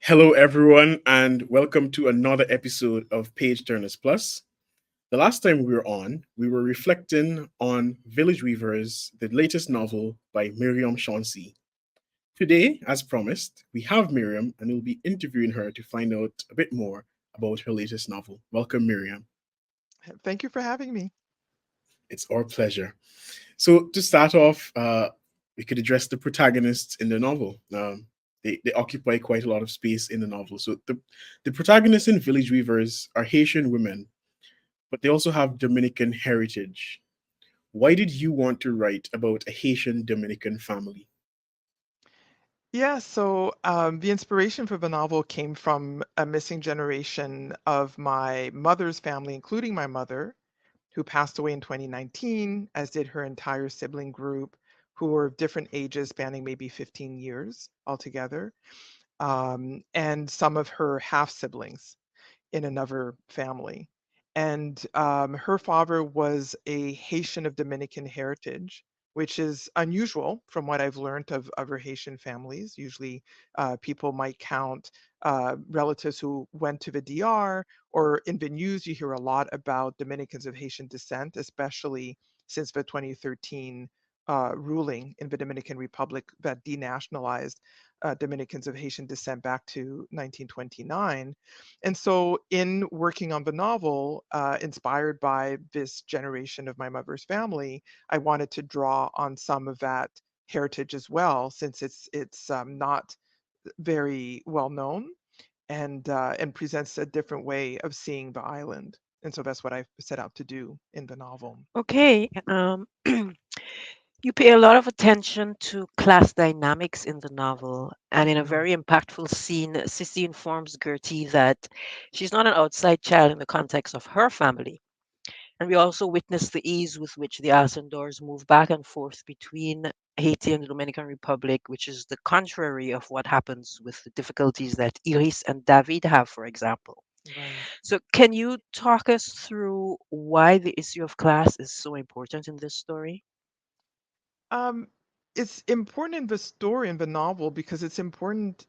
Hello, everyone, and welcome to another episode of Page Turners Plus. The last time we were on, we were reflecting on Village Weavers, the latest novel by Myriam Chancy. Today, as promised, we have Myriam, and we'll be interviewing her to find out a bit more about her latest novel. Welcome, Myriam. Thank you for having me. It's our pleasure. So, to start off, we could address the protagonists in the novel. They occupy quite a lot of space in the novel. So, the protagonists in Village Weavers are Haitian women, but they also have Dominican heritage. Why did you want to write about a Haitian Dominican family? The inspiration for the novel came from a missing generation of my mother's family, including my mother, who passed away in 2019, as did her entire sibling group, who were of different ages, spanning maybe 15 years altogether, and some of her half siblings in another family. And her father was a Haitian of Dominican heritage, which is unusual from what I've learned of other Haitian families. Usually, people might count relatives who went to the DR, or in the news, you hear a lot about Dominicans of Haitian descent, especially since the 2013 ruling in the Dominican Republic that denationalized Dominicans of Haitian descent back to 1929. And so, in working on the novel, inspired by this generation of my mother's family, I wanted to draw on some of that heritage as well, since it's not very well known and presents a different way of seeing the island. And so that's what I set out to do in the novel. Okay. You pay a lot of attention to class dynamics in the novel, and in a Mhm. very impactful scene, Sissy informs Gertie that she's not an outside child in the context of her family. And we also witness the ease with which the Ascendors move back and forth between Haiti and the Dominican Republic, which is the contrary of what happens with the difficulties that Iris and David have, for example. Right. So, can you talk us through why the issue of class is so important in this story? Um, it's important in the story in the novel because it's important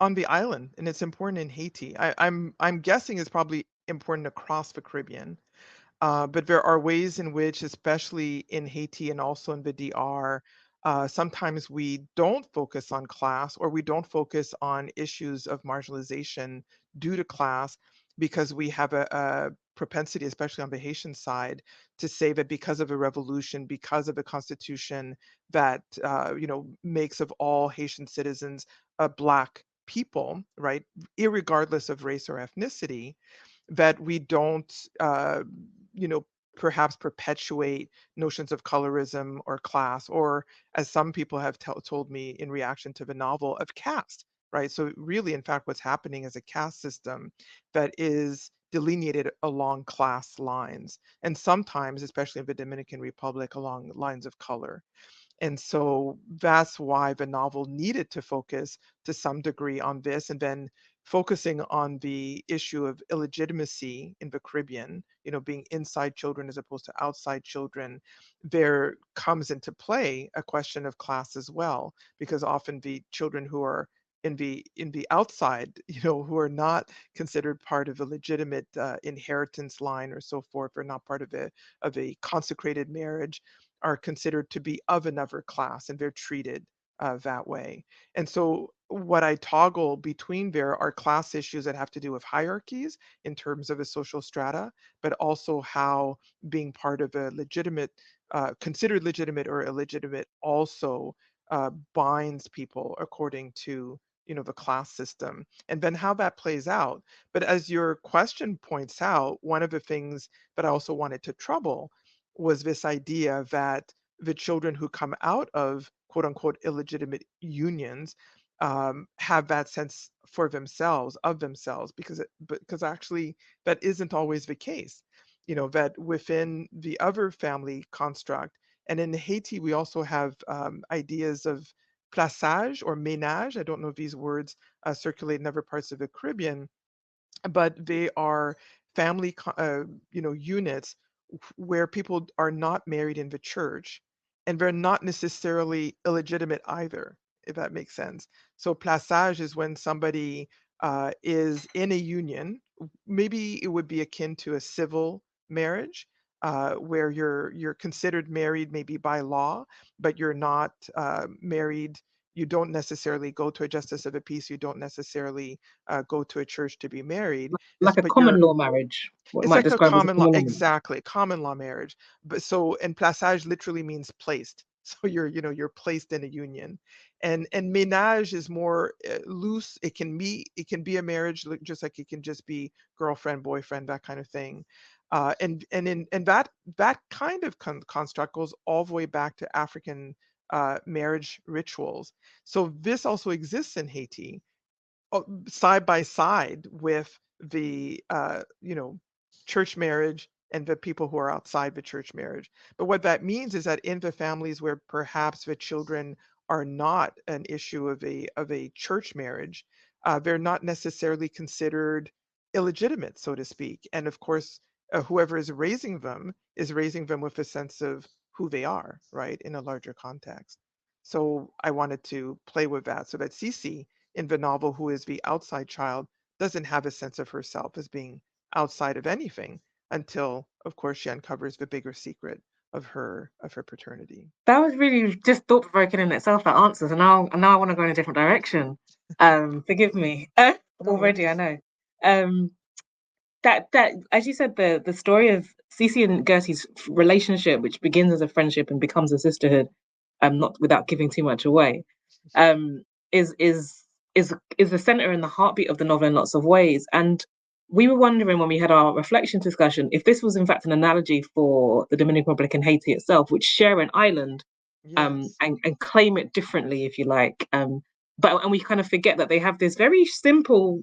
on the island and it's important in Haiti. I'm guessing it's probably important across the Caribbean. But there are ways in which, especially in Haiti and also in the DR, sometimes we don't focus on class or we don't focus on issues of marginalization due to class because we have a propensity, especially on the Haitian side, to say that because of a revolution, because of a constitution that makes of all Haitian citizens a black people, right, irregardless of race or ethnicity, that we don't, you know, perhaps perpetuate notions of colorism or class, or as some people have told me in reaction to the novel, of caste, right? So, really, in fact, what's happening is a caste system that is delineated along class lines, and sometimes, especially in the Dominican Republic, along lines of color. And so that's why the novel needed to focus to some degree on this, and then focusing on the issue of illegitimacy in the Caribbean, being inside children as opposed to outside children. There comes into play a question of class as well, because often the children who are in the outside, who are not considered part of a legitimate inheritance line or so forth, or not part of a consecrated marriage, are considered to be of another class, and they're treated that way. And so, what I toggle between there are class issues that have to do with hierarchies in terms of a social strata, but also how being part of a legitimate, considered legitimate or illegitimate, also binds people according to the class system, and then how that plays out. But as your question points out, one of the things that I also wanted to trouble was this idea that the children who come out of quote unquote illegitimate unions have that sense for themselves of themselves, because actually that isn't always the case. That within the other family construct, and in Haiti we also have ideas of plaçage or ménage. I don't know if these words circulate in other parts of the Caribbean, but they are family units where people are not married in the church, and they're not necessarily illegitimate either, if that makes sense. So plaçage is when somebody is in a union. Maybe it would be akin to a civil marriage, where you're considered married maybe by law, but you're not married. You don't necessarily go to a justice of the peace. You don't necessarily go to a church to be married. Like a But you're common law marriage, what it's might like a describe as a common law, common law marriage. exactly, common law marriage. But so, and plaçage literally means placed. So you're placed in a union, and ménage is more loose. It can be a marriage, just like it can just be girlfriend, boyfriend, that kind of thing. And that kind of construct goes all the way back to African marriage rituals. So this also exists in Haiti, side by side with the church marriage and the people who are outside the church marriage. But what that means is that in the families where perhaps the children are not an issue of a church marriage, they're not necessarily considered illegitimate, so to speak. And of course, whoever is raising them with a sense of who they are, right, in a larger context. So I wanted to play with that so that Sisi in the novel, who is the outside child, doesn't have a sense of herself as being outside of anything until, of course, she uncovers the bigger secret of her paternity. That was really just thought provoking in itself, that answers, and now I want to go in a different direction. Forgive me. No Already I worries. know. Um, that as you said, the story of Cece and Gertie's relationship, which begins as a friendship and becomes a sisterhood, not without giving too much away, um, is is is the center and the heartbeat of the novel in lots of ways. And we were wondering when we had our reflection discussion if this was in fact an analogy for the Dominican Republic and Haiti itself, which share an island, Yes. and claim it differently, if you like. But we kind of forget that they have this very simple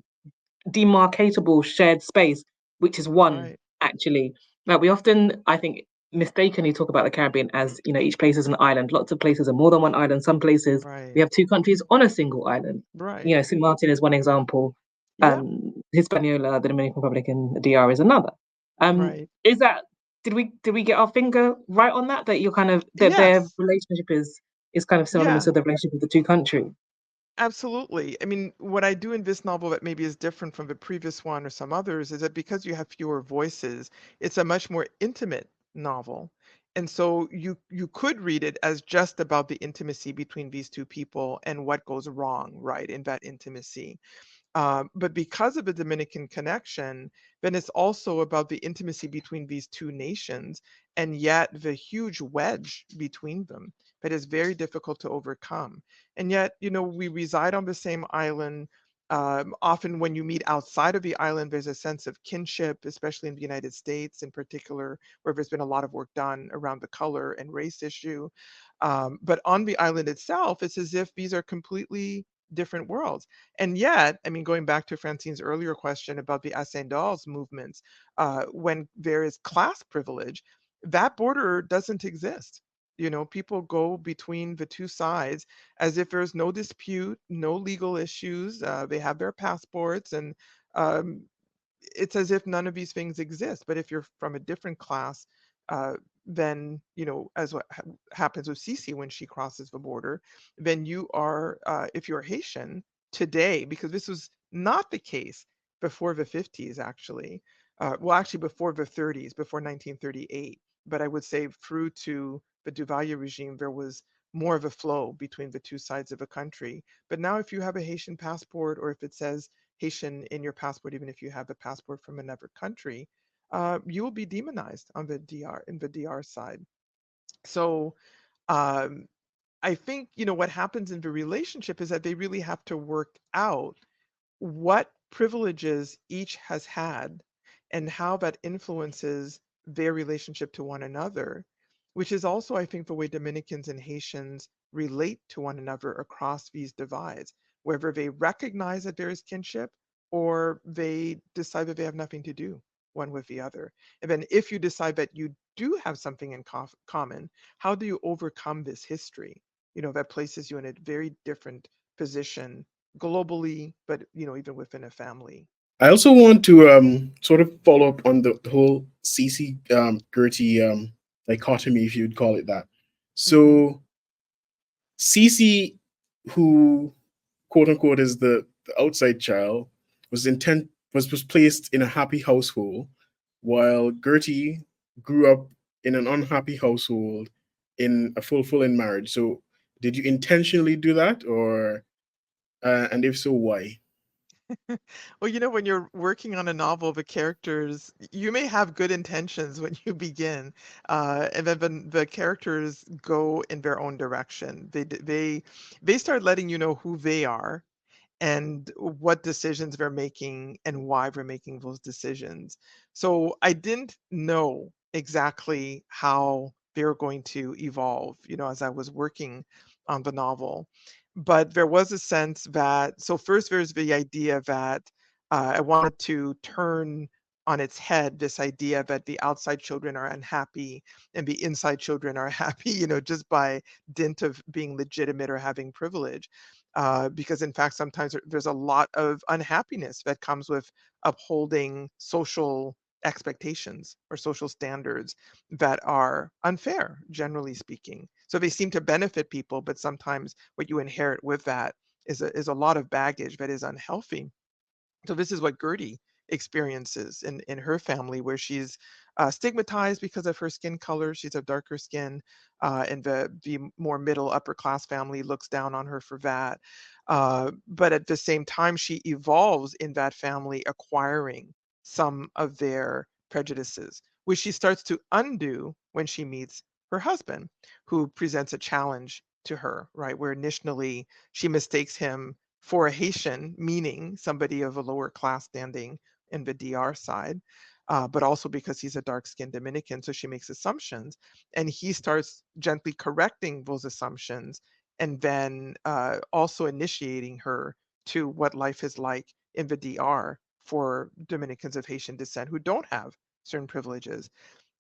demarcatable shared space, which is one, Right. actually. Now, we often, I think, mistakenly talk about the Caribbean as, each place is an island. Lots of places are more than one island. Some places we Right. have two countries on a single island. Right. St. Martin is one example. Yep. Hispaniola, the Dominican Republic, and the DR is another. Right. Is that did we get our finger right on that? That you're kind of that their Yes. relationship is kind of synonymous Yeah. with the relationship of the two countries. Absolutely. I mean, what I do in this novel that maybe is different from the previous one or some others is that because you have fewer voices, it's a much more intimate novel. And so you could read it as just about the intimacy between these two people and what goes wrong, right, in that intimacy. But because of the Dominican connection, then it's also about the intimacy between these two nations, and yet the huge wedge between them that is very difficult to overcome. And yet, we reside on the same island. Often, when you meet outside of the island, there's a sense of kinship, especially in the United States in particular, where there's been a lot of work done around the color and race issue. But on the island itself, it's as if these are completely different worlds. And yet, I mean, going back to Francine's earlier question about the ascendants movements, when there is class privilege, that border doesn't exist. People go between the two sides as if there's no dispute, no legal issues. They have their passports, and um, it's as if none of these things exist. But if you're from a different class, uh, then as what happens with Cece when she crosses the border, then you are, if you're Haitian today, because this was not the case before the 50s, actually. Well, actually, before the 30s, before 1938. But I would say through to the Duvalier regime, there was more of a flow between the two sides of a country. But now, if you have a Haitian passport, or if it says Haitian in your passport, even if you have a passport from another country, you will be demonized on the DR in the DR side. So um, I think what happens in the relationship is that they really have to work out what privileges each has had and how that influences their relationship to one another, which is also, I think, the way Dominicans and Haitians relate to one another across these divides, whether they recognize that there is kinship or they decide that they have nothing to do one with the other. And then if you decide that you do have something in common, how do you overcome this history? That places you in a very different position globally, but even within a family. I also want to sort of follow up on the whole Cece Gertie dichotomy, if you'd call it that. Hmm. So Cece, who quote unquote is the outside child, was placed in a happy household, while Gertie grew up in an unhappy household in a fulfilling marriage. So, did you intentionally do that, or and if so, why? Well, when you're working on a novel, the characters, you may have good intentions when you begin, and then the characters go in their own direction. They start letting you know who they are and what decisions they're making and why they're making those decisions. So I didn't know exactly how they were going to evolve, as I was working on the novel. But there was a sense that, so first there's the idea that I wanted to turn on its head this idea that the outside children are unhappy and the inside children are happy, just by dint of being legitimate or having privilege, because in fact sometimes there's a lot of unhappiness that comes with upholding social expectations or social standards that are unfair, generally speaking. So they seem to benefit people, but sometimes what you inherit with that is a lot of baggage that is unhealthy. So this is what Gertie experiences in her family, where she's stigmatized because of her skin color. She's of darker skin, and the more middle upper class family looks down on her for that. But at the same time, she evolves in that family, acquiring some of their prejudices, which she starts to undo when she meets her husband, who presents a challenge to her, right? Where initially she mistakes him for a Haitian, meaning somebody of a lower class standing in the DR side, but also because he's a dark skinned Dominican. So she makes assumptions, and he starts gently correcting those assumptions and then also initiating her to what life is like in the DR for Dominicans of Haitian descent who don't have certain privileges,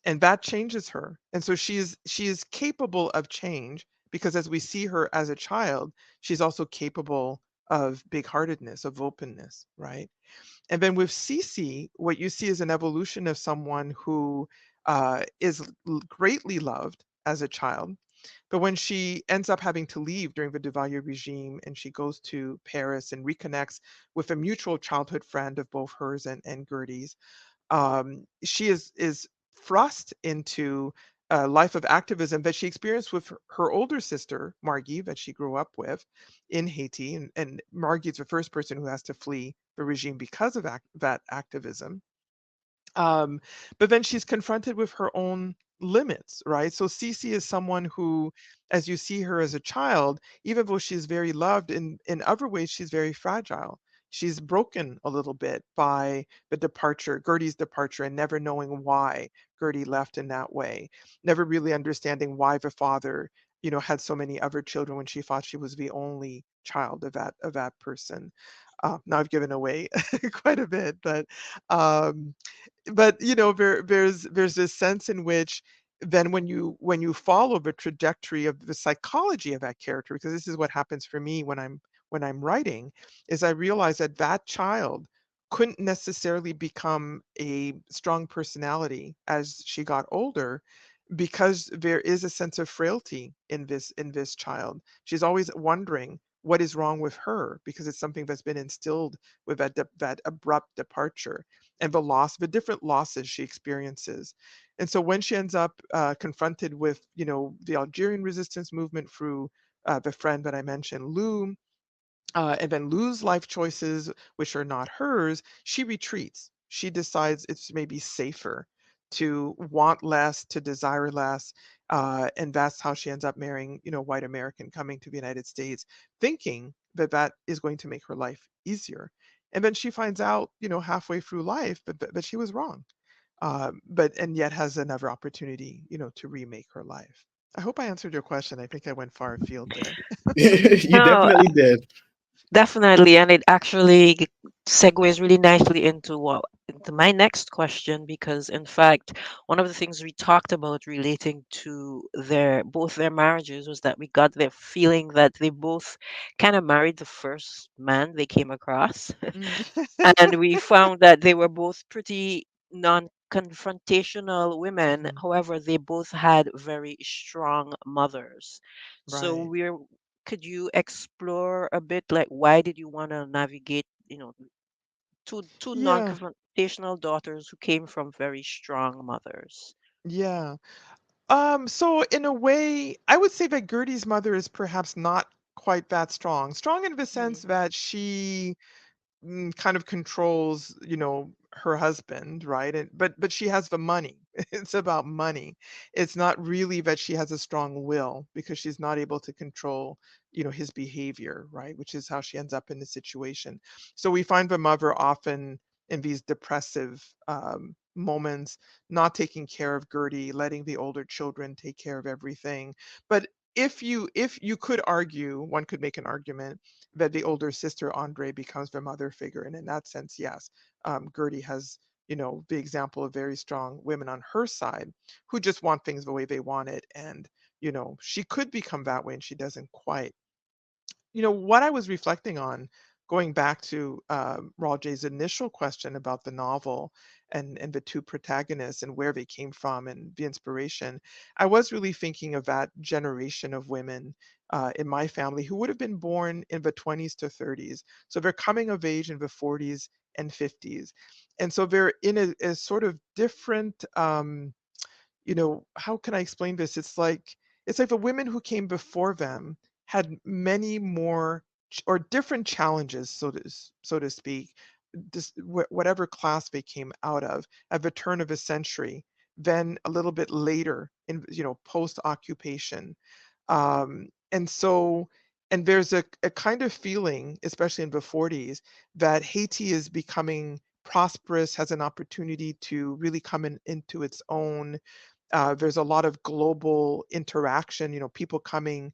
and that changes her. And so she is capable of change, because as we see her as a child, she's also capable of big-heartedness, of openness, right? And then with Cece, what you see is an evolution of someone who is greatly loved as a child, but when she ends up having to leave during the Duvalier regime and she goes to Paris and reconnects with a mutual childhood friend of both hers and Gertie's, she is thrust into a life of activism that she experienced with her older sister Margie, that she grew up with in Haiti, and Margie's the first person who has to flee the regime because of that activism. um, but then she's confronted with her own limits, right? So Cece is someone who, as you see her as a child, even though she's very loved, in other ways she's very fragile. She's broken a little bit by the departure, Gertie's departure, and never knowing why Gertie left in that way, never really understanding why the father, had so many other children when she thought she was the only child of that person. Now I've given away quite a bit, um, but there's this sense in which then when you follow the trajectory of the psychology of that character, because this is what happens for me when I'm writing, is I realize that that child couldn't necessarily become a strong personality as she got older, because there is a sense of frailty in this child. She's always wondering what is wrong with her, because it's something that's been instilled with that abrupt departure and the different losses she experiences. And so when she ends up confronted with, the Algerian resistance movement through the friend that I mentioned, Lou, and then lose life choices which are not hers, she retreats. She decides it's maybe safer to want less, to desire less, and that's how she ends up marrying, white American, coming to the United States, thinking that that is going to make her life easier. And then she finds out, halfway through life, but she was wrong. But and yet has another opportunity, to remake her life. I hope I answered your question. I think I went far afield there. You No, definitely did. definitely, and it actually segues really nicely into my next question, because in fact, one of the things we talked about relating to their marriages was that we got the feeling that they both kind of married the first man they came across. Mm. And we found that they were both pretty non-confrontational women. Mhm. However, they both had very strong mothers. So Right. Could you explore a bit, like, why did you want to navigate, two Yeah, non-confrontational daughters who came from very strong mothers? yeah. So in a way, I would say that Gertie's mother is perhaps not quite that strong. Strong in the sense Mm, that she kind of controls, her husband, right? And but she has the money. It's about money. It's not really that she has a strong will because she's not able to control, his behavior, right? Which is how she ends up in the situation. So we find the mother often in these depressive moments, not taking care of Gertie, letting the older children take care of everything. But if you could argue, one could make an argument that the older sister Andre becomes the mother figure. And in that sense, yes, Gertie has, the example of very strong women on her side who just want things the way they want it. And, she could become that way and she doesn't quite. What I was reflecting on, going back to Raul J's initial question about the novel and the two protagonists and where they came from and the inspiration, I was really thinking of that generation of women in my family who would have been born in the 20s to 30s. So they're coming of age in the 40s and 50s. And so they're in a sort of different how can I explain this? It's like the women who came before them had many more or different challenges, so to speak, whatever class they came out of at the turn of a century, then a little bit later in post occupation, and there's a kind of feeling, especially in the 40s, that Haiti is becoming prosperous, has an opportunity to really come into its own. There's a lot of global interaction, people coming,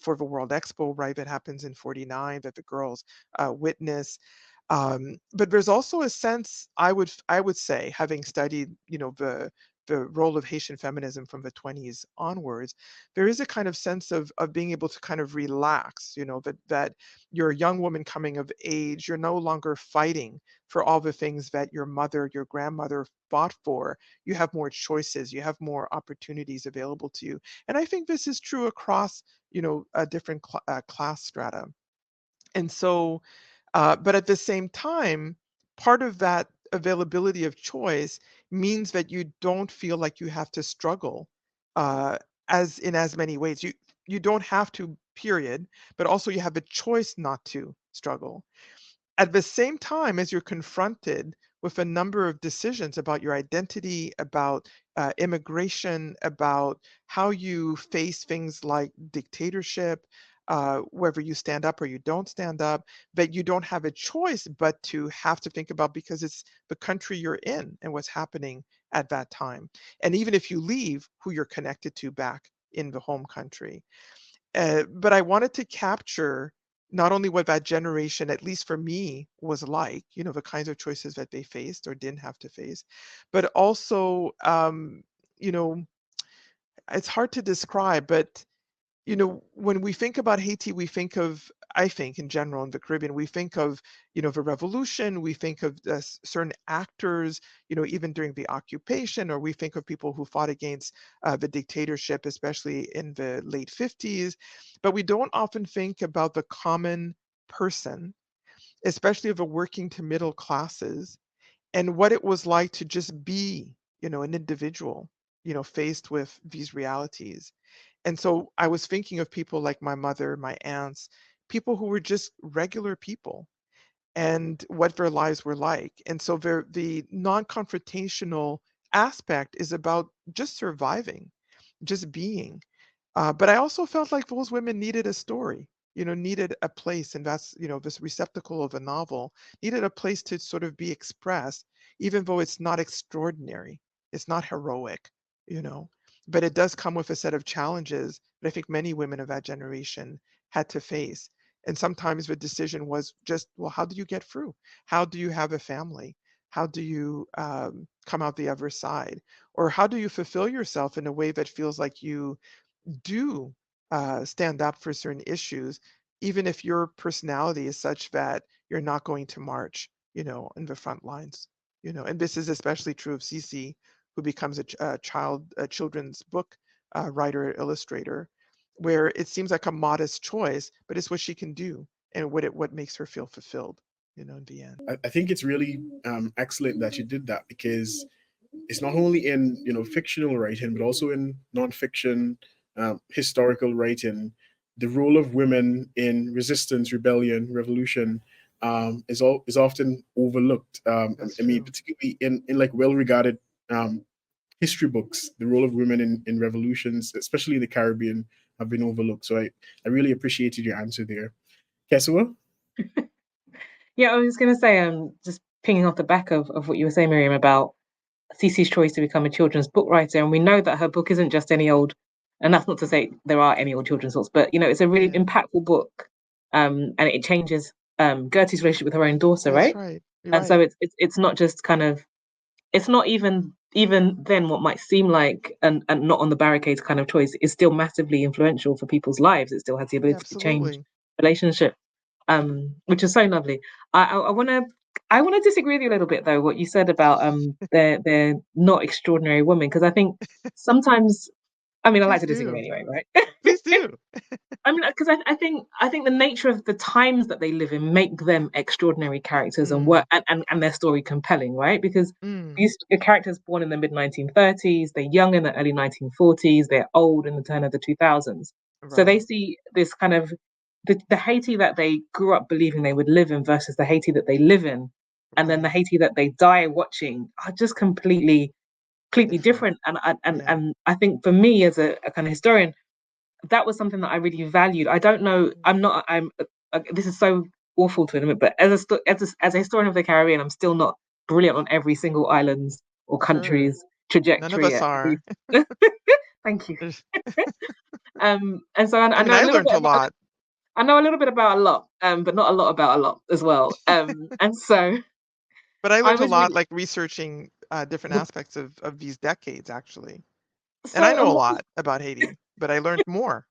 for the World Expo, right, that happens in 49 that the girls witness. But there's also a sense, I would say, having studied, the role of Haitian feminism from the 20s onwards, there is a kind of sense of being able to kind of relax, that you're a young woman coming of age, you're no longer fighting for all the things that your mother, your grandmother fought for. You have more choices, you have more opportunities available to you. And I think this is true across, different class strata. And so, but at the same time, part of that availability of choice means that you don't feel like you have to struggle uh, as in as many ways. You don't have to, period, but also you have a choice not to struggle. At the same time as you're confronted with a number of decisions about your identity, about immigration, about how you face things like dictatorship, whether you stand up or you don't stand up, that you don't have a choice but to have to think about because it's the country you're in and what's happening at that time. And even if you leave, who you're connected to back in the home country. But I wanted to capture not only what that generation, at least for me, was like, the kinds of choices that they faced or didn't have to face, but also, you know, it's hard to describe, but when we think about Haiti, we think of, I think in general in the Caribbean, we think of, the revolution, we think of certain actors, even during the occupation, or we think of people who fought against the dictatorship, especially in the late 50s. But we don't often think about the common person, especially of the working to middle classes, and what it was like to just be, an individual, faced with these realities. And so I was thinking of people like my mother, my aunts, people who were just regular people and what their lives were like. And so the non-confrontational aspect is about just surviving, just being. But I also felt like those women needed a story, needed a place, and that's, this receptacle of a novel needed a place to sort of be expressed, even though it's not extraordinary, it's not heroic, you know. But it does come with a set of challenges that I think many women of that generation had to face. And sometimes the decision was just, well, how do you get through? How do you have a family? How do you come out the other side? Or how do you fulfill yourself in a way that feels like you do stand up for certain issues, even if your personality is such that you're not going to march, in the front lines, and this is especially true of Sisi, who becomes a children's book writer, illustrator. where it seems like a modest choice, but it's what she can do and what makes her feel fulfilled, in the end. I think it's really excellent that you did that, because it's not only in fictional writing, but also in nonfiction, historical writing. The role of women in resistance, rebellion, revolution is often overlooked. That's I mean, true. particularly in like well regarded um, history books, the role of women in revolutions, especially in the Caribbean, have been overlooked. So I really appreciated your answer there. Kesua? Yeah, I was going to say, just pinging off the back of what you were saying, Miriam, about Cece's choice to become a children's book writer, and we know that her book isn't just any old, and that's not to say there are any old children's books, but it's a really Yeah, impactful book, and it changes Gertie's relationship with her own daughter, that's right? right. You're And so right. it's not just kind of, it's not even then what might seem like and not on the barricades kind of choice is still massively influential for people's lives. It still has the Yeah, ability to change absolutely. relationship, which is so lovely. I want to disagree with you a little bit though. What you said about they're not extraordinary women, because I think sometimes, I mean, I like Please to disagree do. anyway, right? Please do. I mean, because I think the nature of the times that they live in make them extraordinary characters and work Mm, and their story compelling, right? Because mm, these characters born in the mid 1930s, they're young in the early 1940s, they're old in the turn of the 2000s. So they right, see this kind of the Haiti that they grew up believing they would live in versus the Haiti that they live in, and then the right. Haiti that they die watching are just completely Different. different. Yeah. And I think for me as a kind of historian, that was something that I really valued. I don't know. Mm, This is so awful to admit, but as a historian of the Caribbean, I'm still not brilliant on every single island's or sure. country's None of trajectory us at every. are. Thank you. There's- And so I I mean, know a I little learned bit a about. lot. I know a little bit about a lot, but not a lot about a lot as well. And so But I I learned a was lot, really like researching different aspects of these decades, actually. And I so. know And a what lot about Haiti, but I learned more.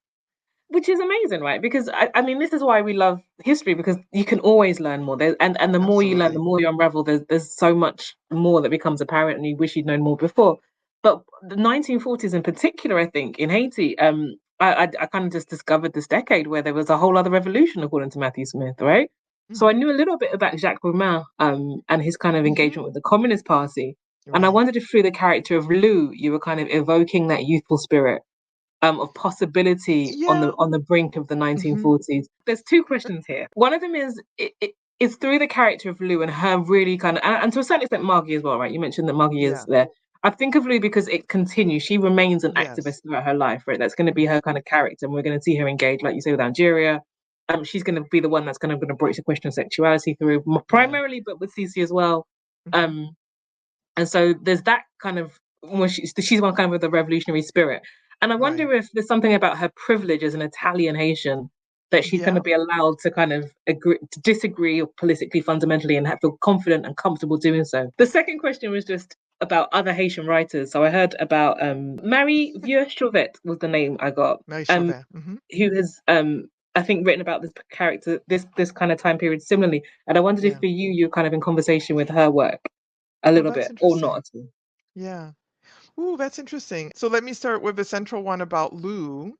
which is amazing, right? Because I mean, this is why we love history, because you can always learn more. And the more you learn, the Absolutely. more you unravel. There's so much more that becomes apparent, and you wish you'd known more before. But the 1940s, in particular, I think in Haiti, I kind of just discovered this decade where there was a whole other revolution, according to Matthew Smith, right? So I Hmm. knew a little bit about Jacques Roumain, and his kind of Hmm. engagement with the Communist Party, and I Right. wondered if through the character of Lou, you were kind of evoking that youthful spirit of possibility on the Yeah. brink of the Hmm. 1940s. There's two questions here. One of them is it's through the character of Lou and her really kind of, and to a certain extent Margie as well, right? You mentioned that Margie is Yeah. there. I think of Lou because it continues. She remains an activist Yes. throughout her life, right? That's going to be Hmm. her kind of character, and we're going to see her engage, like you say, with Algeria. She's going to be the one that's going to broach the question of sexuality through Yeah. primarily, but with Cece as well. Hmm. Um, and so there's that kind of, well, she's one kind of with a revolutionary spirit. And I Right. wonder if there's something about her privilege as an Italian Haitian that she's going Yeah. to be allowed to kind of agree to disagree politically fundamentally and feel confident and comfortable doing so. The second question was just about other Haitian writers. So I heard about Marie Vieux Chauvet was the name I got, Marie Chauvin. Hmm. who has I think written about this character, this kind of time period similarly. And I wondered if Yeah. for you're kind of in conversation with her work a Oh, little that's bit or not interesting. at all. Yeah. Ooh, that's interesting. So let me start with the central one about Lou.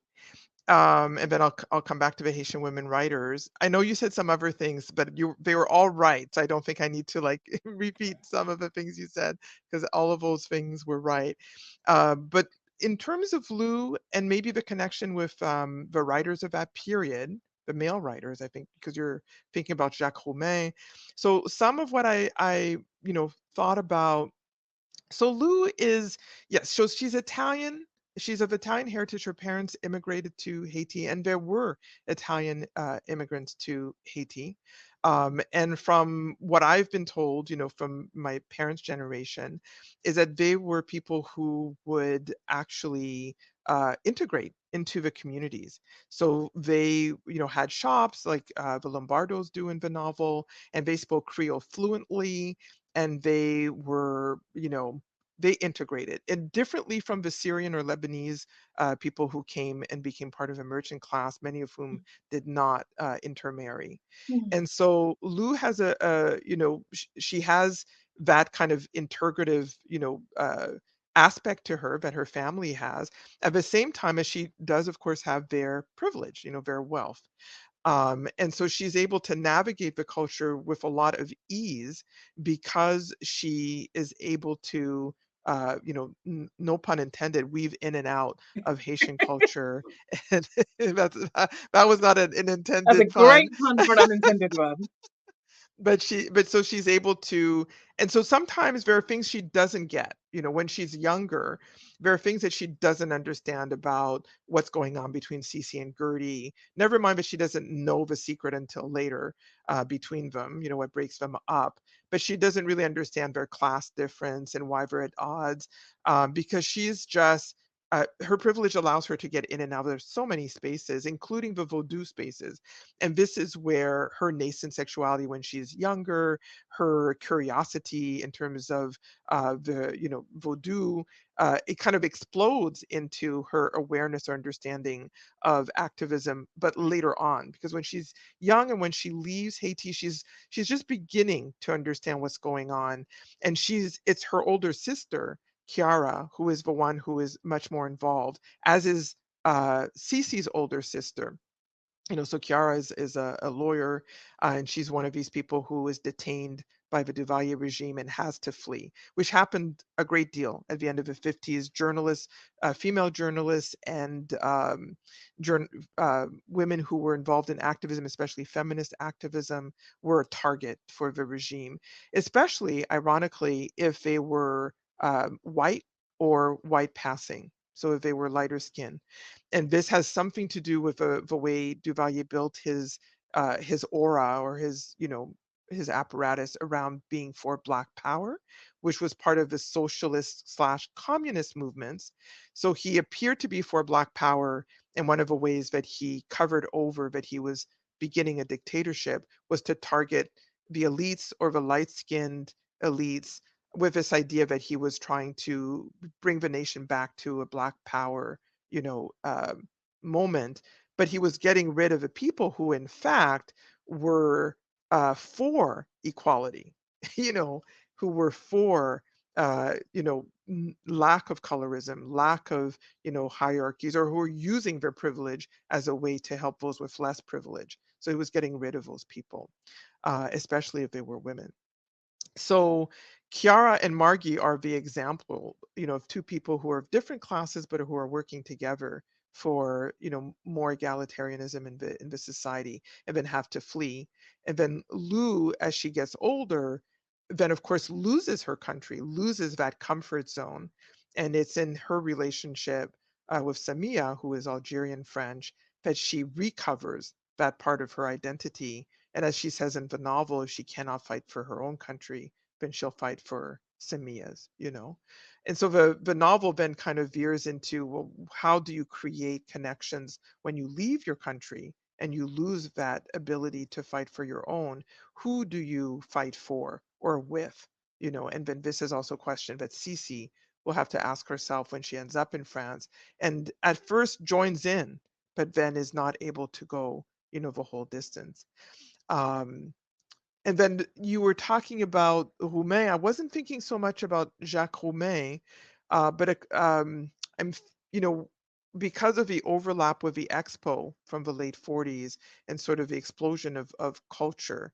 And then I'll come back to the Haitian women writers. I know you said some other things, but they were all right. I don't think I need to like repeat some of the things you said because all of those things were right. But in terms of Lou and maybe the connection with the writers of that period, the male writers, I think because you're thinking about Jacques Romain. So some of what I thought about, so Lou is, yes, so she's Italian. She's of Italian heritage. Her parents immigrated to Haiti, and there were Italian immigrants to Haiti. And from what I've been told, from my parents' generation, is that they were people who would actually integrate into the communities. So they, had shops like the Lombardos do in the novel, and they spoke Creole fluently, and they were, they integrated and differently from the Syrian or Lebanese people who came and became part of a merchant class, many of whom did not intermarry. Mm. And so Lou has she has that kind of integrative, aspect to her that her family has, at the same time as she does, of course, have their privilege, their wealth. And so she's able to navigate the culture with a lot of ease because she is able to, no pun intended, weave in and out of Haitian culture. And that was not an That's a intended pun. great pun for an unintended one. But so she's able to, and so sometimes there are things she doesn't get, when she's younger. There are things that she doesn't understand about what's going on between Cece and Gertie. Never mind that she doesn't know the secret until later, between them, what breaks them up. But she doesn't really understand their class difference and why they're at odds, because she's just, her privilege allows her to get in and out of so many spaces, including the Vodou spaces. And this is where her nascent sexuality when she's younger, her curiosity in terms of, the Vodou, it kind of explodes into her awareness or understanding of activism, but later on, because when she's young and when she leaves Haiti, she's just beginning to understand what's going on. And it's her older sister, Kiara, who is the one who is much more involved, as is Cece's older sister. So Chiara is a lawyer, and she's one of these people who is detained by the Duvalier regime and has to flee, which happened a great deal at the end of the 50s. Journalists, female journalists, and journ women who were involved in activism, especially feminist activism, were a target for the regime, especially, ironically, if they were white or white passing. So if they were lighter skin, and this has something to do with the way Duvalier built his aura, or his apparatus around being for Black Power, which was part of the socialist slash communist movements. So he appeared to be for Black Power, and one of the ways that he covered over that he was beginning a dictatorship was to target the elites or the light-skinned elites, with this idea that he was trying to bring the nation back to a Black Power, you know, um, moment, but he was getting rid of the people who, in fact, were for equality, you know, who were for, lack of colorism, lack of, hierarchies, or who were using their privilege as a way to help those with less privilege. So he was getting rid of those people, especially if they were women. So Kiara and Margie are the example, of two people who are of different classes but who are working together for, more egalitarianism in the society, and then have to flee. And then Lou, as she gets older, then of course loses her country, loses that comfort zone. And it's in her relationship, with Samia, who is Algerian French, that she recovers that part of her identity. And as she says in the novel, if she cannot fight for her own country, then she'll fight for Samia's. And so the novel then kind of veers into, well, how do you create connections when you leave your country and you lose that ability to fight for your own? Who do you fight for or with? And then this is also a question that Cece will have to ask herself when she ends up in France, and at first joins in, but then is not able to go, the whole distance. Um, and then you were talking about Roumet. I wasn't thinking so much about Jacques Roumet, but I'm, you know, because of the overlap with the Expo from the late 40s and sort of the explosion of culture,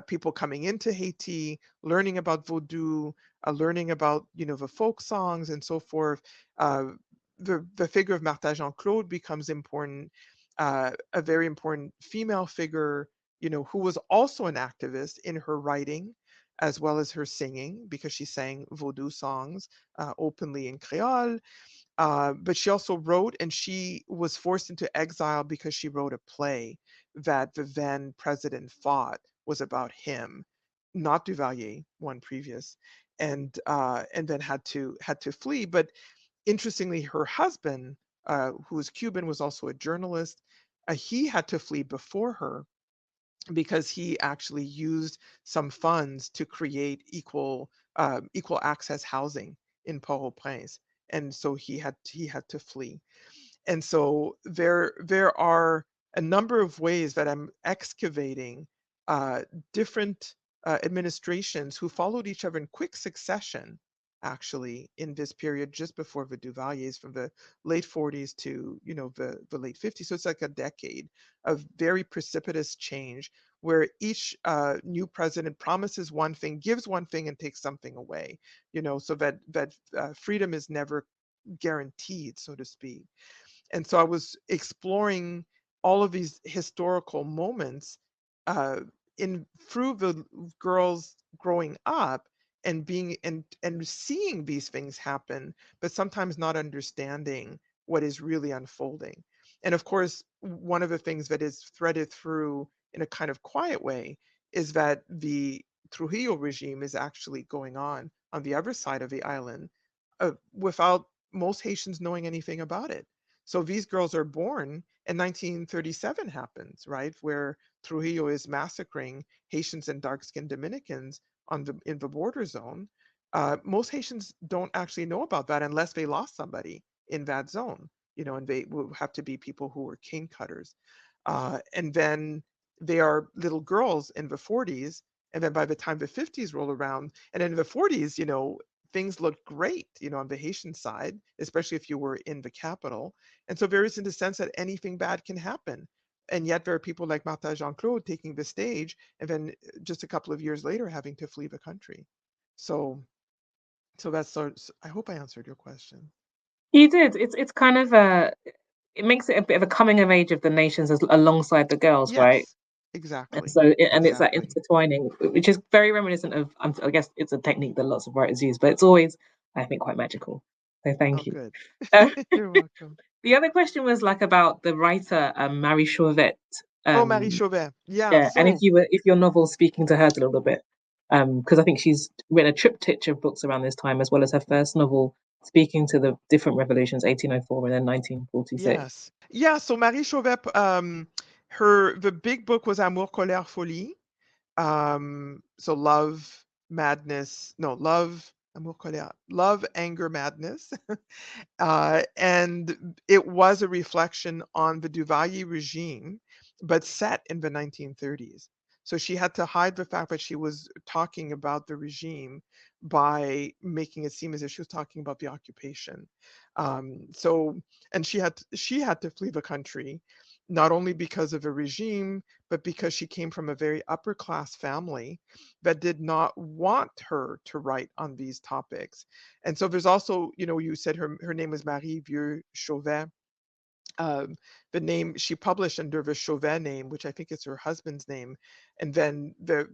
people coming into Haiti, learning about Vodou, learning about, the folk songs and so forth. Uh, the figure of Martha Jean Claude becomes important, a very important female figure, who was also an activist in her writing as well as her singing, because she sang Vodou songs openly in Creole. But she also wrote, and she was forced into exile because she wrote a play that the then president thought was about him, not Duvalier, one previous, and then had to flee. But interestingly, her husband, who was Cuban, was also a journalist. He had to flee before her because he actually used some funds to create equal access housing in Port-au-Prince, and so he had to flee. And so there are a number of ways that I'm excavating different administrations who followed each other in quick succession, actually in this period just before the Duvaliers, from the late 40s to the late 50s. So it's like a decade of very precipitous change where each new president promises one thing, gives one thing, and takes something away. So that freedom is never guaranteed, so to speak. And so I was exploring all of these historical moments uh, in through the girls growing up and being and seeing these things happen, but sometimes not understanding what is really unfolding. And of course, one of the things that is threaded through in a kind of quiet way is that the Trujillo regime is actually going on the other side of the island without most Haitians knowing anything about it. So these girls are born, and 1937 happens, right, where Trujillo is massacring Haitians and dark-skinned Dominicans in the border zone. Most Haitians don't actually know about that unless they lost somebody in that zone, and they will have to be people who were cane cutters. And then they are little girls in the 40s, and then by the time the 50s roll around, and in the 40s, things looked great, on the Haitian side, especially if you were in the capital. And so there isn't a sense that anything bad can happen. And yet there are people like Martha Jean-Claude taking the stage, and then just a couple of years later having to flee the country. So, so that's I hope I answered your question. You did. It's kind of it makes it a bit of a coming of age of the nations alongside the girls, right? Yes, And exactly, so and it's that exactly. intertwining, which is very reminiscent of I guess it's a technique that lots of writers use, but it's always, I think, quite magical. So Oh, thank you. good. Uh, You're welcome. the other question was like about the writer Marie Chauvet. Oh, Marie Um, Chauvet. Yeah. yeah, and So if your novel's speaking to her a little bit, because I think she's written a triptych of books around this time, as well as her first novel speaking to the different revolutions, 1804 and then 1946. yes, yeah. So Marie Chauvet, the big book was Amour, colère, folie. So love, madness, no, love, amour, colère, love, anger, madness. And it was a reflection on the Duvalier regime, but set in the 1930s. So she had to hide the fact that she was talking about the regime by making it seem as if she was talking about the occupation. So, and she had to flee the country, not only because of a regime, but because she came from a very upper class family that did not want her to write on these topics. And so there's also, you said her name is Marie Vieux Chauvet. Um, the name she published under the Chauvet name, which I think is her husband's name, and then there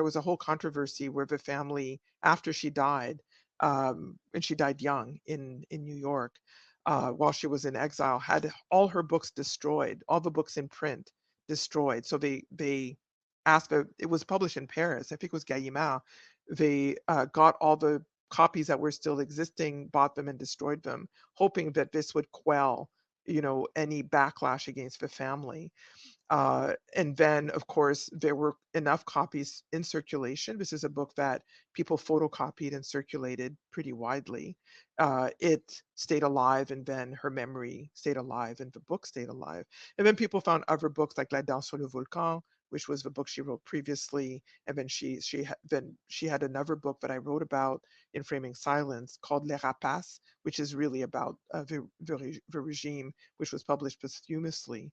was a whole controversy where the family, after she died, and she died young in New York, while she was in exile, had all her books destroyed, all the books in print destroyed. So they asked that it was published in Paris. I think it was Gallimard. They got all the copies that were still existing, bought them, and destroyed them, hoping that this would quell any backlash against the family. And then, of course, there were enough copies in circulation. This is a book that people photocopied and circulated pretty widely. It stayed alive, and then her memory stayed alive, and the book stayed alive. And then people found other books like La Danse sur le Volcan, which was the book she wrote previously. And then she had another book that I wrote about in Framing Silence called Les Rapaces, which is really about the regime, which was published posthumously.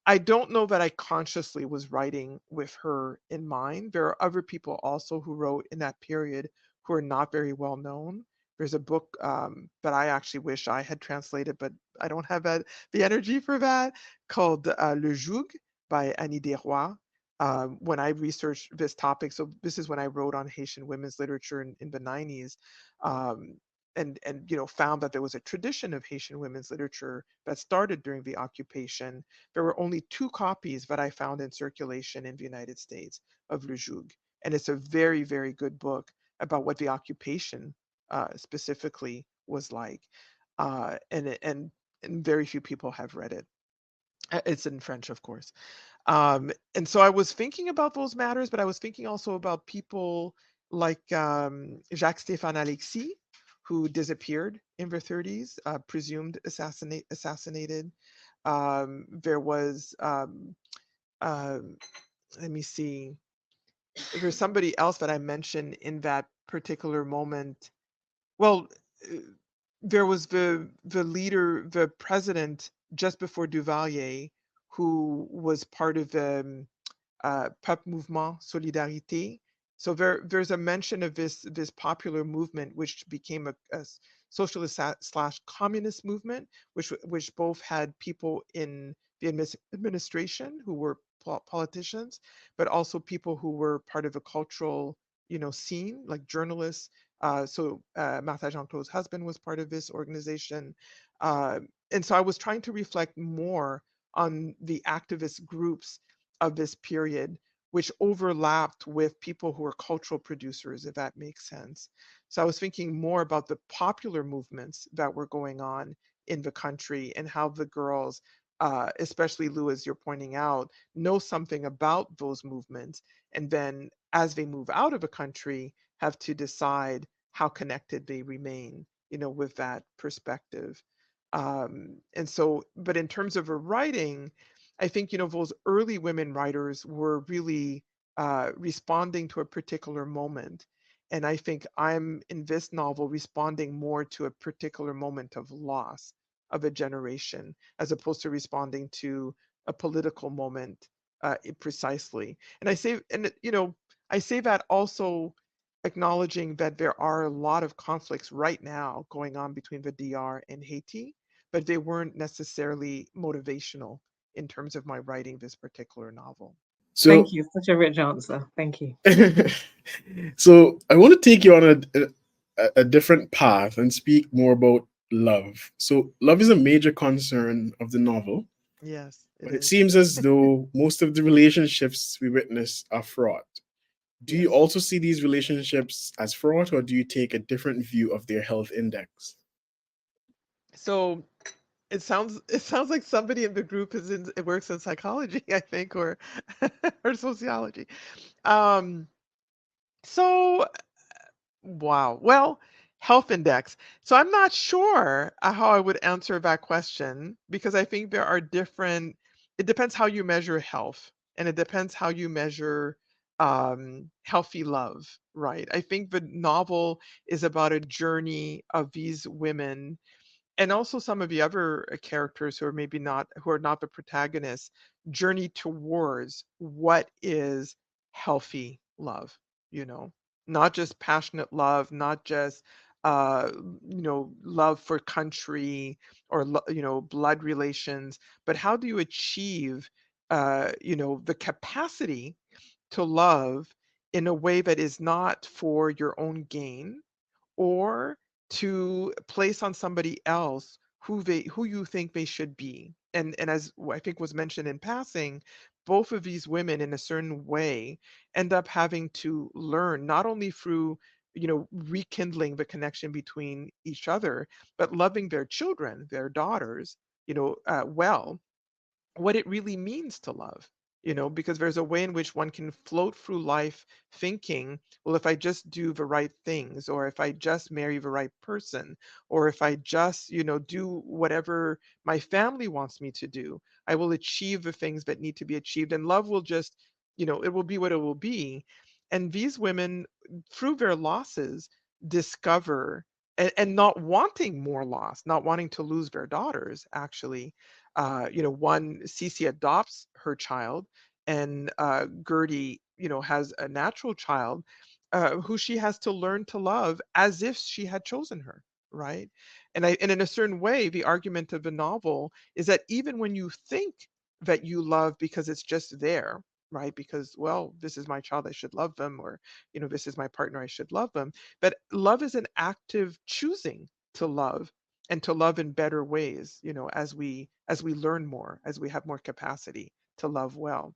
I don't know that I consciously was writing with her in mind. There are other people also who wrote in that period who are not very well known. There's a book that I actually wish I had translated, but I don't have the energy for that, called Le Joug by Annie Desrois. When I researched this topic, so this is when I wrote on Haitian women's literature in the 90s, um, and found that there was a tradition of Haitian women's literature that started during the occupation. There were only two copies that I found in circulation in the United States of Le Joug. And it's a very, very good book about what the occupation specifically was like. And very few people have read it. It's in French, of course. And so I was thinking about those matters, but I was thinking also about people like Jacques Stéphane Alexis, who disappeared in the 30s, presumed assassinated. There was, um, let me see, there's somebody else that I mentioned in that particular moment. Well, uh, there was the leader, the president just before Duvalier, who was part of the Peuple Mouvement Solidarité. So there's a mention of this popular movement, which became a socialist slash communist movement, which both had people in the administration who were politicians, but also people who were part of a cultural, scene, like journalists. Martha Jean Claude's husband was part of this organization, uh, and so I was trying to reflect more on the activist groups of this period, which overlapped with people who are cultural producers, if that makes sense. So I was thinking more about the popular movements that were going on in the country and how the girls, especially Lou, as you're pointing out, know something about those movements. And then as they move out of a country, have to decide how connected they remain, with that perspective. And so, but in terms of her writing, I think, those early women writers were really responding to a particular moment. And I think I'm in this novel responding more to a particular moment of loss of a generation, as opposed to responding to a political moment precisely. And I say that also acknowledging that there are a lot of conflicts right now going on between the DR and Haiti, but they weren't necessarily motivational in terms of my writing this particular novel. Thank So, you. Such a rich answer. Thank you. so I want to take you on a different path and speak more about love. So, love is a major concern of the novel, Yes, it but it is. seems as though most of the relationships we witness are fraught. Do you Yes. also see these relationships as fraught, or do you take a different view of their health index? So it sounds like somebody in the group it works in psychology, I think, or or sociology. Um, so wow. Well, health index. So I'm not sure how I would answer that question because I think there are different, it depends how you measure health and it depends how you measure healthy love, right? I think the novel is about a journey of these women and also some of the other characters who are maybe not who are not the protagonists journey towards what is healthy love, you know not just passionate love, not just uh love for country or blood relations, but how do you achieve the capacity to love in a way that is not for your own gain or to place on somebody else who you think they should be. And as I think was mentioned in passing, both of these women in a certain way end up having to learn not only through rekindling the connection between each other, but loving their children, their daughters, well, what it really means to love, because there's a way in which one can float through life thinking, well, if I just do the right things, or if I just marry the right person, or if I just, do whatever my family wants me to do, I will achieve the things that need to be achieved. And love will just, it will be what it will be. And these women, through their losses, discover and not wanting more loss, not wanting to lose their daughters, actually, one, Cece adopts her child, and Gertie, has a natural child who she has to learn to love as if she had chosen her, right? And in a certain way, the argument of the novel is that even when you think that you love because it's just there, right? Because, well, this is my child, I should love them, or this is my partner, I should love them. But love is an active choosing to love and to love in better ways, as we learn more, as we have more capacity to love well.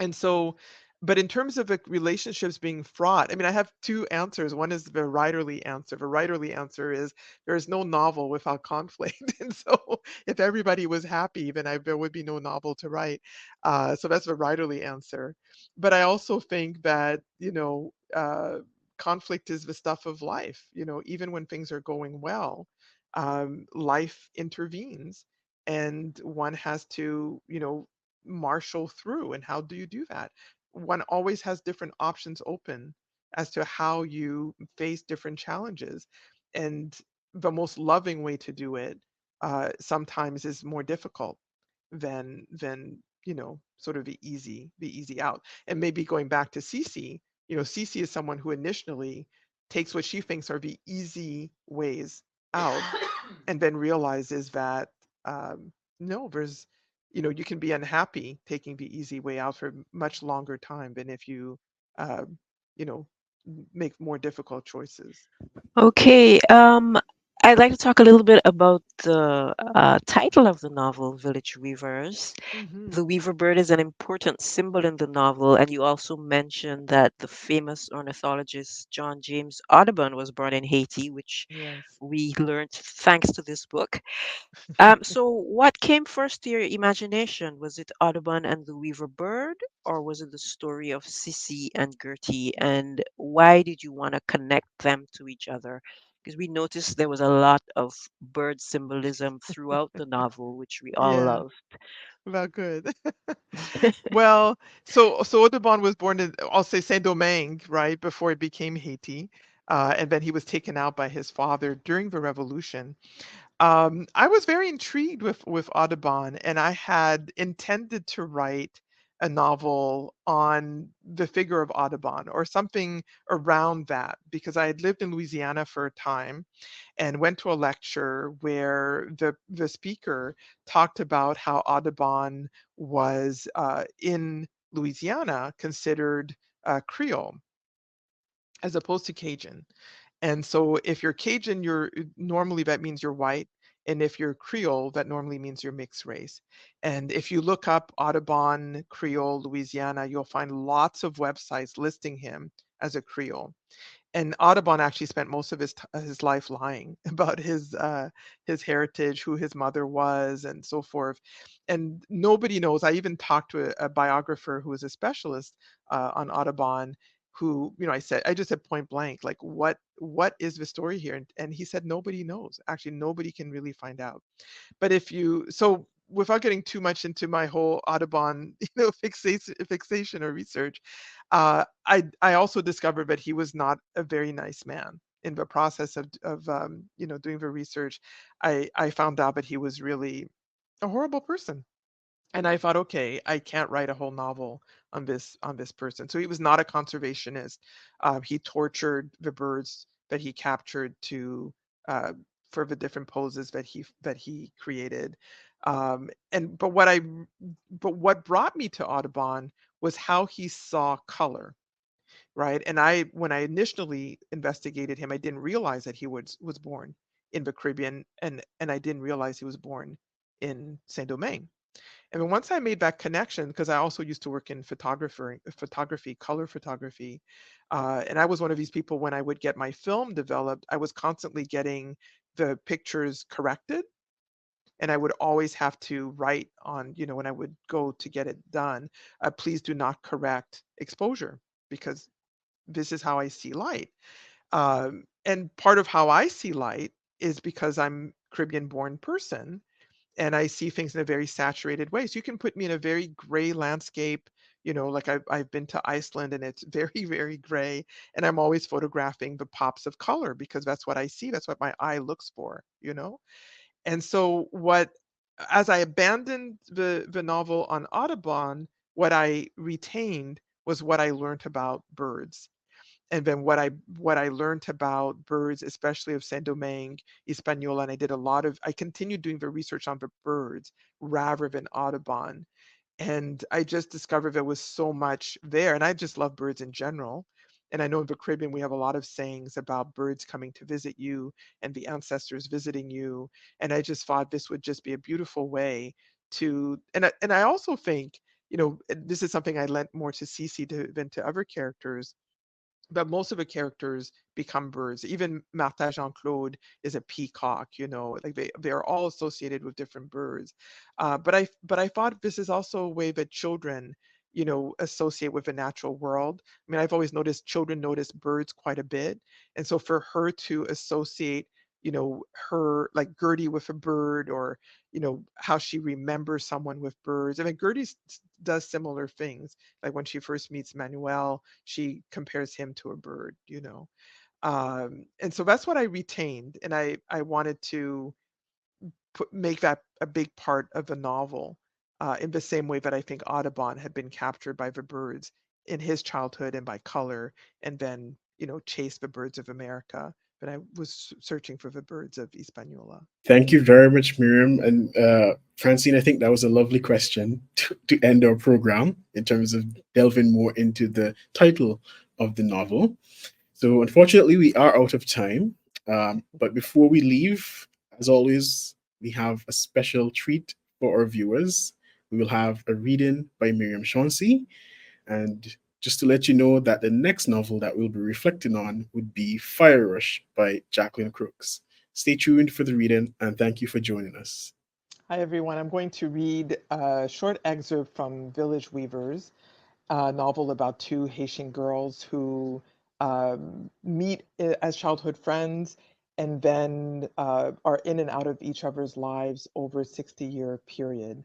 And so, but in terms of relationships being fraught, I mean, I have two answers. One is the writerly answer. The writerly answer is there is no novel without conflict. And so, if everybody was happy, then there would be no novel to write. So that's the writerly answer. But I also think that, conflict is the stuff of life. Even when things are going well, life intervenes and one has to, marshal through. And how do you do that? One always has different options open as to how you face different challenges. and the most loving way to do it sometimes is more difficult than sort of the easy out. And maybe going back to Cece, Cece is someone who initially takes what she thinks are the easy ways out and then realizes that no, you can be unhappy taking the easy way out for much longer time than if you uh, you know make more difficult choices. Okay, I'd like to talk a little bit about the title of the novel, Village Weavers. Hmm. The weaver bird is an important symbol in the novel, and you also mentioned that the famous ornithologist John James Audubon was born in Haiti, which Yes. we learned thanks to this book. So what came first to your imagination? Was it Audubon and the Weaver Bird, or was it the story of Sisi and Gertie? And why did you want to connect them to each other? Because we noticed there was a lot of bird symbolism throughout the novel, which we all Yeah, love. well, good. Well, so Audubon was born in, I'll say, Saint Domingue, right before it became Haiti, and then he was taken out by his father during the revolution. I was very intrigued with Audubon, and I had intended to write a novel on the figure of Audubon or something around that because I had lived in Louisiana for a time and went to a lecture where the speaker talked about how Audubon was in Louisiana considered Creole as opposed to Cajun. And so if you're Cajun, you're normally that means you're white. And if you're Creole, that normally means you're mixed race. And if you look up Audubon Creole Louisiana, you'll find lots of websites listing him as a Creole. And Audubon actually spent most of his life lying about his heritage, who his mother was, and so forth. And nobody knows. I even talked to a biographer who was a specialist on Audubon, who I just said point blank, like, what is the story here? And he said nobody knows. Actually, nobody can really find out. But if you so without getting too much into my whole Audubon, fixation or research, I also discovered that he was not a very nice man. In the process of doing the research, I found out that he was really a horrible person. And I thought, okay, I can't write a whole novel on this person. So he was not a conservationist. He tortured the birds that he captured to uh, for the different poses that he created. And but what brought me to Audubon was how he saw color, right? And when I initially investigated him, I didn't realize that he was born in the Caribbean, and I didn't realize he was born in Saint Domingue. And then once I made that connection, because I also used to work in photography, color photography, and I was one of these people when I would get my film developed, I was constantly getting the pictures corrected, and I would always have to write on, when I would go to get it done, please do not correct exposure because this is how I see light. And part of how I see light is because I'm Caribbean born person and I see things in a very saturated way. So you can put me in a very gray landscape, like I've been to Iceland and it's very, very gray. And I'm always photographing the pops of color because that's what I see. That's what my eye looks for. And so as I abandoned the novel on Audubon, what I retained was what I learned about birds and then what I learned about birds, especially of Saint Domingue, Hispaniola, and I continued doing the research on the birds rather than Audubon. And I just discovered there was so much there. And I just love birds in general. And I know in the Caribbean we have a lot of sayings about birds coming to visit you and the ancestors visiting you. And I just thought this would just be a beautiful way and I also think, this is something I lent more to Cece than to other characters, but most of the characters become birds. Even Martha Jean Claude is a peacock, like they are all associated with different birds. But I thought this is also a way that children, associate with the natural world. I mean, I've always noticed children notice birds quite a bit. And so for her to associate, her like Gertie with a bird, or how she remembers someone with birds. I mean, Gertie does similar things. Like when she first meets Manuel, she compares him to a bird. And so that's what I retained, and I wanted to make that a big part of the novel, in the same way that I think Audubon had been captured by the birds in his childhood and by color, and then chased the birds of America. But I was searching for the birds of Hispaniola. Thank you very much, Miriam. And Francine, I think that was a lovely question to end our program in terms of delving more into the title of the novel. So, unfortunately, we are out of time. But before we leave, as always, we have a special treat for our viewers. We will have a reading by Myriam Chancy. And just to let you know that the next novel that we'll be reflecting on would be Fire Rush by Jacqueline Crooks. Stay tuned for the reading, and thank you for joining us. Hi, everyone. I'm going to read a short excerpt from Village Weavers, a novel about two Haitian girls who meet as childhood friends and then are in and out of each other's lives over a 60-year period.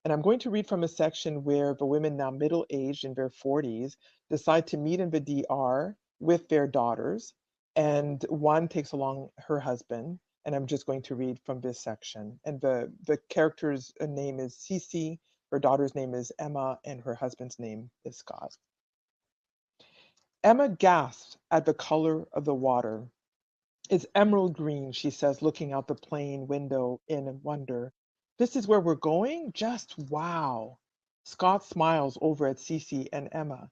And I'm going to read from a section where the women, now middle aged in their 40s, decide to meet in the DR with their daughters. And one takes along her husband. And I'm just going to read from this section. And the character's name is Sisi, her daughter's name is Emma, and her husband's name is Scott. Emma gasps at the color of the water. It's emerald green, she says, looking out the plane window in wonder. This is where we're going? Just wow. Scott smiles over at Cece and Emma.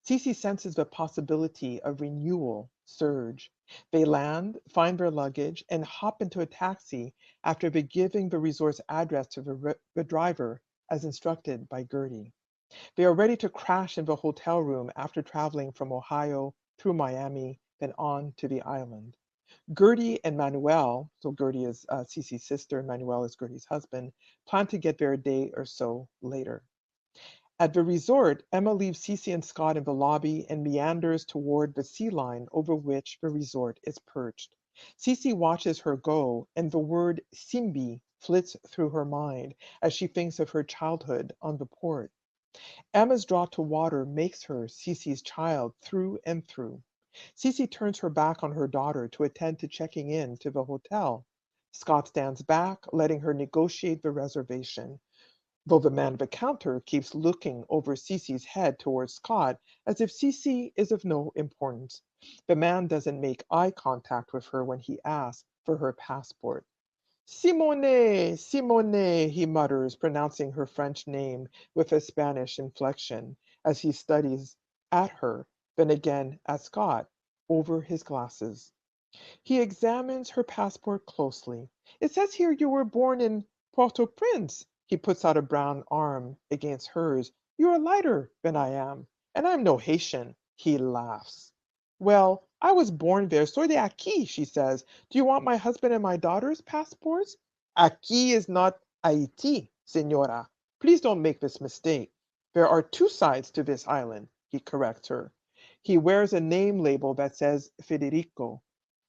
Cece senses the possibility of renewal surge. They land, find their luggage, and hop into a taxi after giving the resort's address to the driver as instructed by Gertie. They are ready to crash in the hotel room after traveling from Ohio through Miami, then on to the island. Gertie and Manuel, so Gertie is Cece's sister, and Manuel is Gertie's husband, plan to get there a day or so later. At the resort, Emma leaves Cece and Scott in the lobby and meanders toward the sea line over which the resort is perched. Cece watches her go, and the word Simbi flits through her mind as she thinks of her childhood on the port. Emma's draw to water makes her Cece's child through and through. Cece turns her back on her daughter to attend to checking in to the hotel. Scott stands back, letting her negotiate the reservation, though the man at the counter keeps looking over Cece's head towards Scott as if Cece is of no importance. The man doesn't make eye contact with her when he asks for her passport. Simone, Simone, he mutters, pronouncing her French name with a Spanish inflection as he studies at her, then again at Scott, over his glasses. He examines her passport closely. It says here you were born in Port-au-Prince. He puts out a brown arm against hers. You are lighter than I am, and I'm no Haitian. He laughs. Well, I was born there. Soy de aquí, she says. Do you want my husband and my daughter's passports? Aquí is not Haiti, senora. Please don't make this mistake. There are two sides to this island, he corrects her. He wears a name label that says Federico.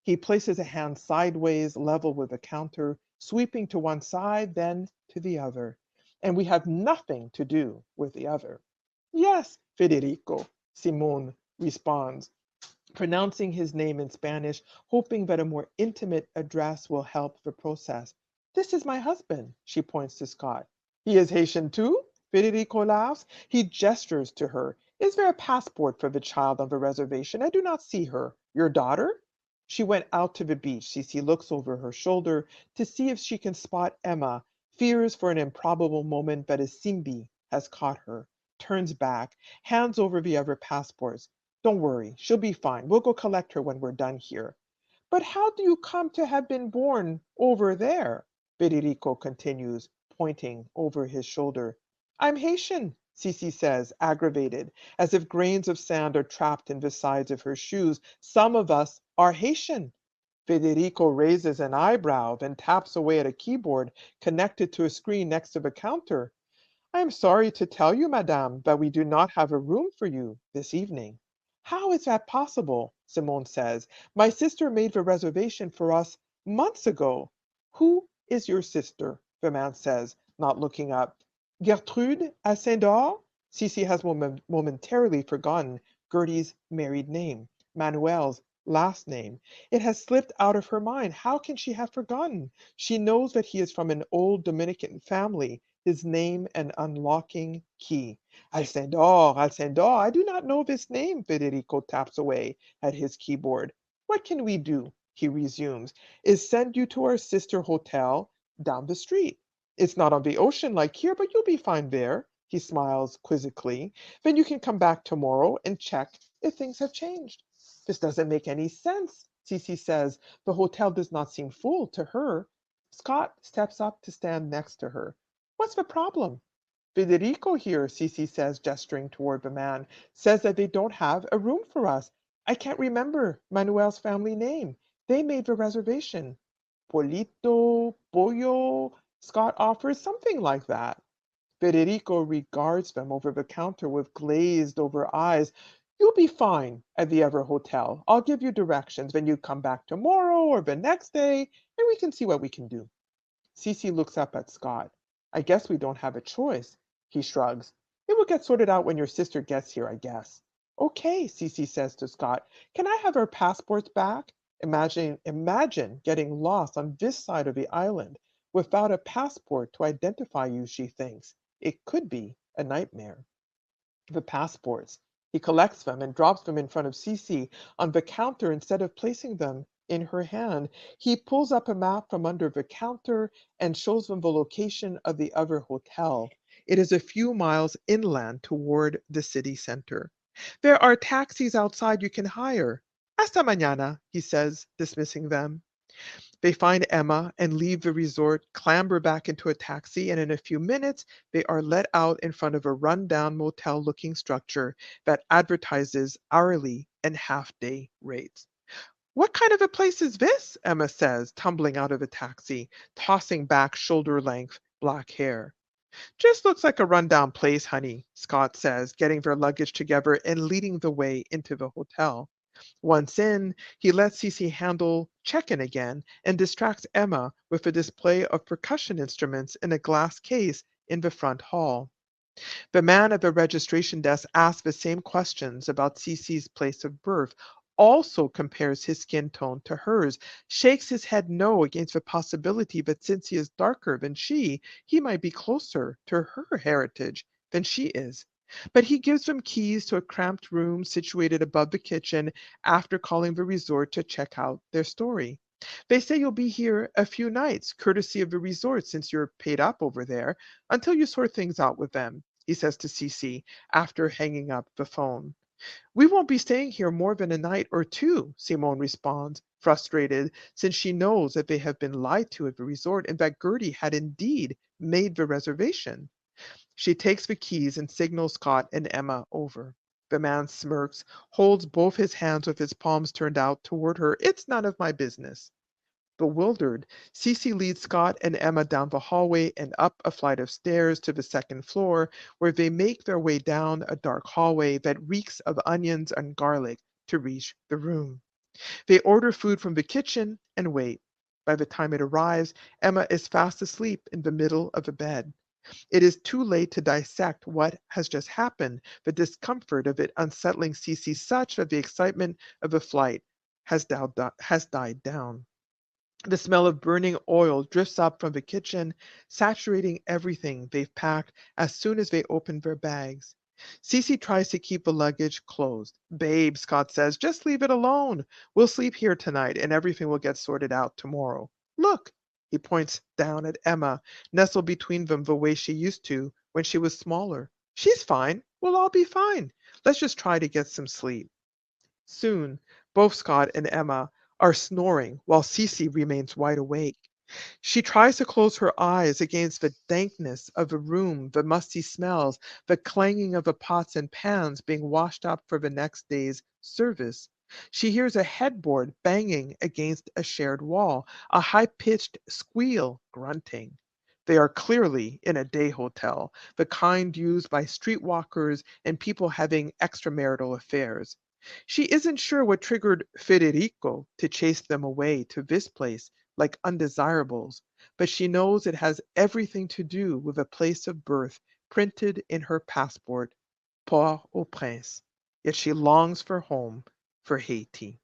He places a hand sideways, level with the counter, sweeping to one side, then to the other. And we have nothing to do with the other. Yes, Federico, Simone responds, pronouncing his name in Spanish, hoping that a more intimate address will help the process. This is my husband, she points to Scott. He is Haitian too? Federico laughs. He gestures to her. Is there a passport for the child on the reservation? I do not see her. Your daughter? She went out to the beach. Cece looks over her shoulder to see if she can spot Emma, fears for an improbable moment that a Simbi has caught her, turns back, hands over the other passports. Don't worry, she'll be fine. We'll go collect her when we're done here. But how do you come to have been born over there? Federico continues, pointing over his shoulder. I'm Haitian, Cece says, aggravated, as if grains of sand are trapped in the sides of her shoes. Some of us are Haitian. Federico raises an eyebrow, then taps away at a keyboard connected to a screen next to the counter. I am sorry to tell you, madame, that we do not have a room for you this evening. How is that possible? Simone says. My sister made the reservation for us months ago. Who is your sister? The man says, not looking up. Gertrude à Saint-Dor? Cece has momentarily forgotten Gertie's married name, Manuel's Last name. It has slipped out of her mind. How can she have forgotten? She knows that he is from an old Dominican family. His name an unlocking key. Alcindor, I do not know this name, Federico taps away at his keyboard. What can we do? He resumes. Is send you to our sister hotel down the street. It's not on the ocean like here, but you'll be fine there. He smiles quizzically. Then you can come back tomorrow and check if things have changed. This doesn't make any sense, Cece says. The hotel does not seem full to her. Scott steps up to stand next to her. What's the problem? Federico here, Cece says, gesturing toward the man, says that they don't have a room for us. I can't remember Manuel's family name. They made the reservation. Polito, Pollo, Scott offers something like that. Federico regards them over the counter with glazed over eyes. You'll be fine at the other hotel. I'll give you directions when you come back tomorrow or the next day, and we can see what we can do. Cece looks up at Scott. I guess we don't have a choice. He shrugs. It will get sorted out when your sister gets here, I guess. Okay, Cece says to Scott. Can I have our passports back? Imagine getting lost on this side of the island without a passport to identify you, she thinks. It could be a nightmare. The passports. He collects them and drops them in front of Cece on the counter instead of placing them in her hand. He pulls up a map from under the counter and shows them the location of the other hotel. It is a few miles inland toward the city center. There are taxis outside you can hire. Hasta mañana, he says, dismissing them. They find Emma and leave the resort, clamber back into a taxi, and in a few minutes, they are let out in front of a rundown motel looking structure that advertises hourly and half day rates. What kind of a place is this? Emma says, tumbling out of a taxi, tossing back shoulder length black hair. Just looks like a rundown place, honey, Scott says, getting their luggage together and leading the way into the hotel. Once in, he lets Cece handle check-in again and distracts Emma with a display of percussion instruments in a glass case in the front hall. The man at the registration desk asks the same questions about Cece's place of birth, also compares his skin tone to hers, shakes his head no against the possibility that since he is darker than she, he might be closer to her heritage than she is. But he gives them keys to a cramped room situated above the kitchen after calling the resort to check out their story. They say you'll be here a few nights, courtesy of the resort since you're paid up over there, until you sort things out with them, he says to Cece after hanging up the phone. We won't be staying here more than a night or two, Simone responds, frustrated, since she knows that they have been lied to at the resort and that Gertie had indeed made the reservation. She takes the keys and signals Scott and Emma over. The man smirks, holds both his hands with his palms turned out toward her. It's none of my business. Bewildered, Cece leads Scott and Emma down the hallway and up a flight of stairs to the second floor, where they make their way down a dark hallway that reeks of onions and garlic to reach the room. They order food from the kitchen and wait. By the time it arrives, Emma is fast asleep in the middle of a bed. It is too late to dissect what has just happened. The discomfort of it unsettling Cece such that the excitement of the flight has died down. The smell of burning oil drifts up from the kitchen, saturating everything they've packed as soon as they open their bags. Cece tries to keep the luggage closed. Babe, Scott says, just leave it alone. We'll sleep here tonight and everything will get sorted out tomorrow. Look, he points down at Emma, nestled between them the way she used to when she was smaller. She's fine. We'll all be fine. Let's just try to get some sleep. Soon, both Scott and Emma are snoring while Cece remains wide awake. She tries to close her eyes against the dankness of the room, the musty smells, the clanging of the pots and pans being washed up for the next day's service. She hears a headboard banging against a shared wall, a high-pitched squeal grunting. They are clearly in a day hotel, the kind used by streetwalkers and people having extramarital affairs. She isn't sure what triggered Federico to chase them away to this place like undesirables, but she knows it has everything to do with a place of birth printed in her passport, Port-au-Prince. Yet she longs for home, for Haiti.